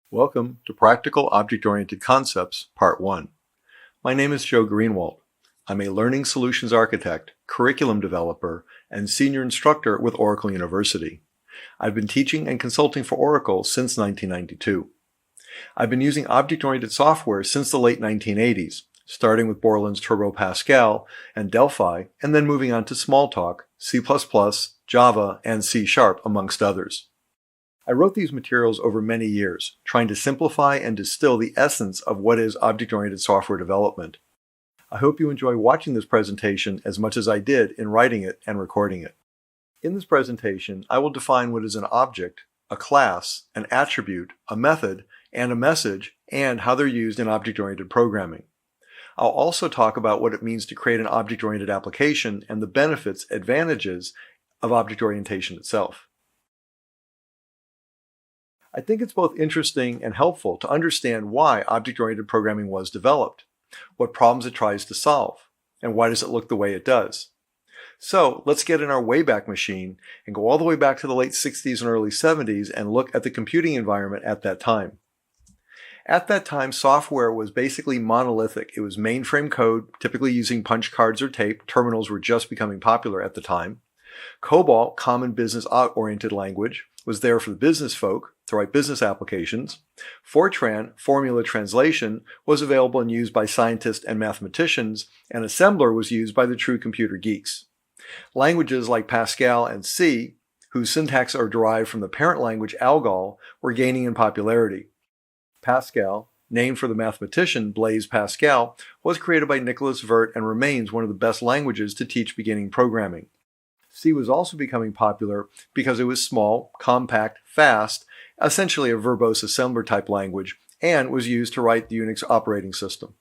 Welcome to Practical Object-Oriented Concepts, Part 1. My name is Joe Greenwald. I'm a Learning Solutions Architect, Curriculum Developer, and Senior Instructor with Oracle University. I've been teaching and consulting for Oracle since 1992. I've been using object-oriented software since the late 1980s, starting with Borland's Turbo Pascal and Delphi, and then moving on to Smalltalk, C++, Java, and C#, amongst others. I wrote these materials over many years, trying to simplify and distill the essence of what is object-oriented software development. I hope you enjoy watching this presentation as much as I did in writing it and recording it. In this presentation, I will define what is an object, a class, an attribute, a method, and a message, and how they're used in object-oriented programming. I'll also talk about what it means to create an object-oriented application and the benefits, advantages of object orientation itself. I think it's both interesting and helpful to understand why object-oriented programming was developed, what problems it tries to solve, and why does it look the way it does. So let's get in our Wayback Machine and go all the way back to the late 60s and early 70s and look at the computing environment at that time. At that time, software was basically monolithic. It was mainframe code, typically using punch cards or tape. Terminals were just becoming popular at the time. COBOL, common business-oriented language, was there for the business folk to write business applications. Fortran, formula translation, was available and used by scientists and mathematicians, and assembler was used by the true computer geeks. Languages like Pascal and C, whose syntax are derived from the parent language ALGOL, were gaining in popularity. Pascal, named for the mathematician Blaise Pascal, was created by Nicholas Vert and remains one of the best languages to teach beginning programming. C was also becoming popular because it was small, compact, fast, essentially a verbose assembler type language, and was used to write the Unix operating system.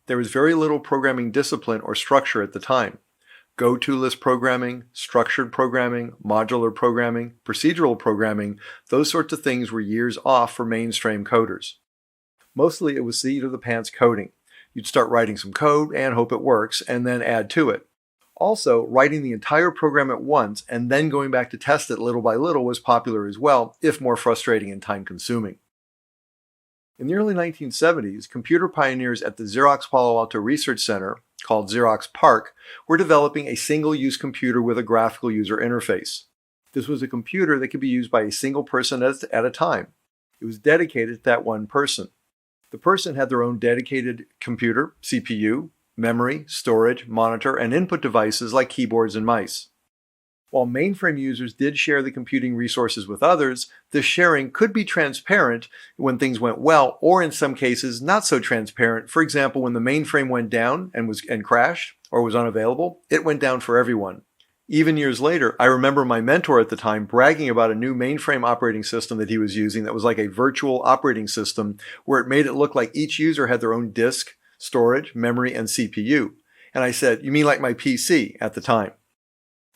There was very little programming discipline or structure at the time. Go-to-list programming, structured programming, modular programming, procedural programming, those sorts of things were years off for mainstream coders. Mostly it was seat-of-the-pants coding. You'd start writing some code and hope it works, and then add to it. Also, writing the entire program at once and then going back to test it little by little was popular as well, if more frustrating and time-consuming. In the early 1970s, computer pioneers at the Xerox Palo Alto Research Center, called Xerox PARC, were developing a single-use computer with a graphical user interface. This was a computer that could be used by a single person at a time. It was dedicated to that one person. The person had their own dedicated computer, CPU, memory, storage, monitor, and input devices like keyboards and mice. While mainframe users did share the computing resources with others, this sharing could be transparent when things went well, or in some cases not so transparent. For example, when the mainframe went down and crashed or was unavailable, it went down for everyone. Even years later, I remember my mentor at the time bragging about a new mainframe operating system that he was using that was like a virtual operating system where it made it look like each user had their own disk, storage, memory, and CPU. And I said, "You mean like my PC?" at the time.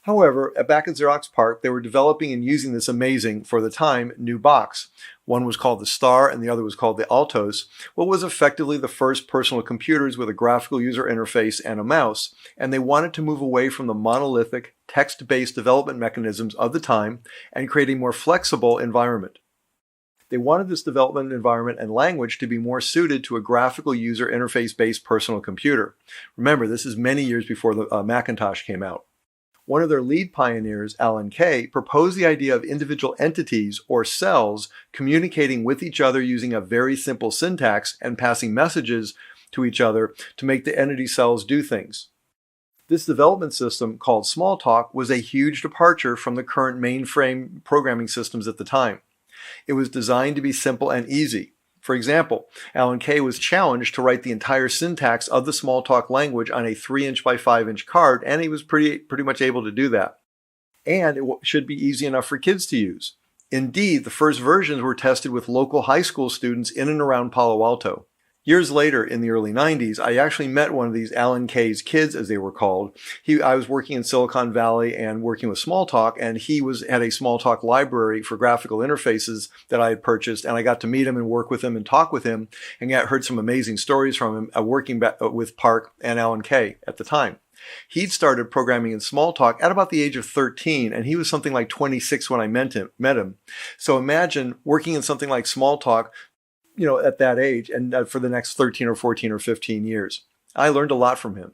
However, back at Xerox PARC, they were developing and using this amazing, for the time, new box. One was called the Star and the other was called the Altos, what was effectively the first personal computers with a graphical user interface and a mouse, and they wanted to move away from the monolithic, text-based development mechanisms of the time and create a more flexible environment. They wanted this development environment and language to be more suited to a graphical user interface-based personal computer. Remember, this is many years before the Macintosh came out. One of their lead pioneers, Alan Kay, proposed the idea of individual entities or cells communicating with each other using a very simple syntax and passing messages to each other to make the entity cells do things. This development system, called Smalltalk, was a huge departure from the current mainframe programming systems at the time. It was designed to be simple and easy. For example, Alan Kay was challenged to write the entire syntax of the Smalltalk language on a 3-inch by 5-inch card, and he was pretty much able to do that. And it should be easy enough for kids to use. Indeed, the first versions were tested with local high school students in and around Palo Alto. Years later, in the early 90s, I actually met one of these Alan Kay's kids, as they were called. I was working in Silicon Valley and working with Smalltalk, and he had a Smalltalk library for graphical interfaces that I had purchased, and I got to meet him and work with him and talk with him, and heard some amazing stories from him working with PARC and Alan Kay at the time. He'd started programming in Smalltalk at about the age of 13, and he was something like 26 when I met him. So imagine working in something like Smalltalk, at that age and for the next 13 or 14 or 15 years. I learned a lot from him.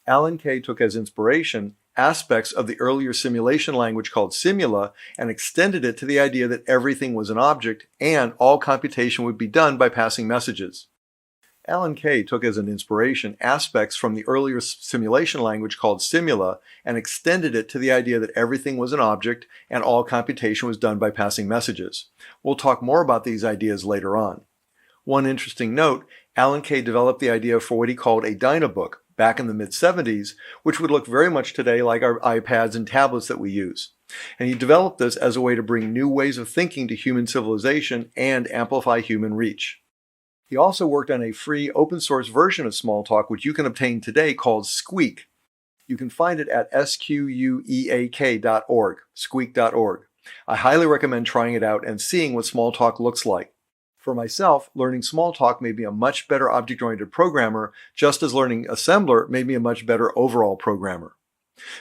Alan Kay took as inspiration aspects of the earlier simulation language called Simula and extended it to the idea that everything was an object and all computation would be done by passing messages. Alan Kay took as an inspiration aspects from the earlier simulation language called Simula and extended it to the idea that everything was an object and all computation was done by passing messages. We'll talk more about these ideas later on. One interesting note, Alan Kay developed the idea for what he called a Dynabook back in the mid-70s, which would look very much today like our iPads and tablets that we use. And he developed this as a way to bring new ways of thinking to human civilization and amplify human reach. He also worked on a free open source version of Smalltalk, which you can obtain today, called Squeak. You can find it at squeak.org, squeak.org. I highly recommend trying it out and seeing what Smalltalk looks like. For myself, learning Smalltalk made me a much better object-oriented programmer, just as learning assembler made me a much better overall programmer.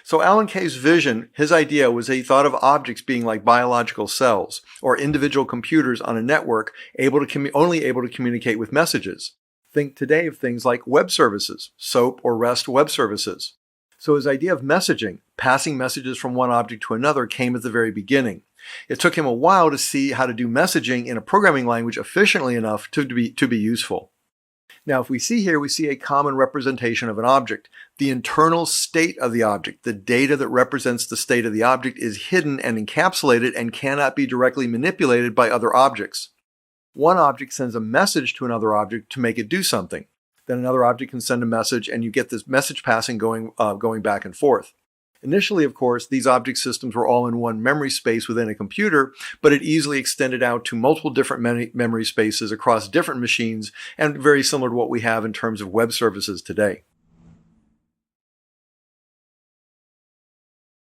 So Alan Kay's vision, his idea was that he thought of objects being like biological cells or individual computers on a network only able to communicate with messages. Think today of things like web services, SOAP or REST web services. So his idea of messaging, passing messages from one object to another, came at the very beginning. It took him a while to see how to do messaging in a programming language efficiently enough to be useful. Now, if we see here, we see a common representation of an object. The internal state of the object, the data that represents the state of the object, is hidden and encapsulated and cannot be directly manipulated by other objects. One object sends a message to another object to make it do something. Then another object can send a message, and you get this message passing going back and forth. Initially, of course, these object systems were all in one memory space within a computer, but it easily extended out to multiple different memory spaces across different machines, and very similar to what we have in terms of web services today.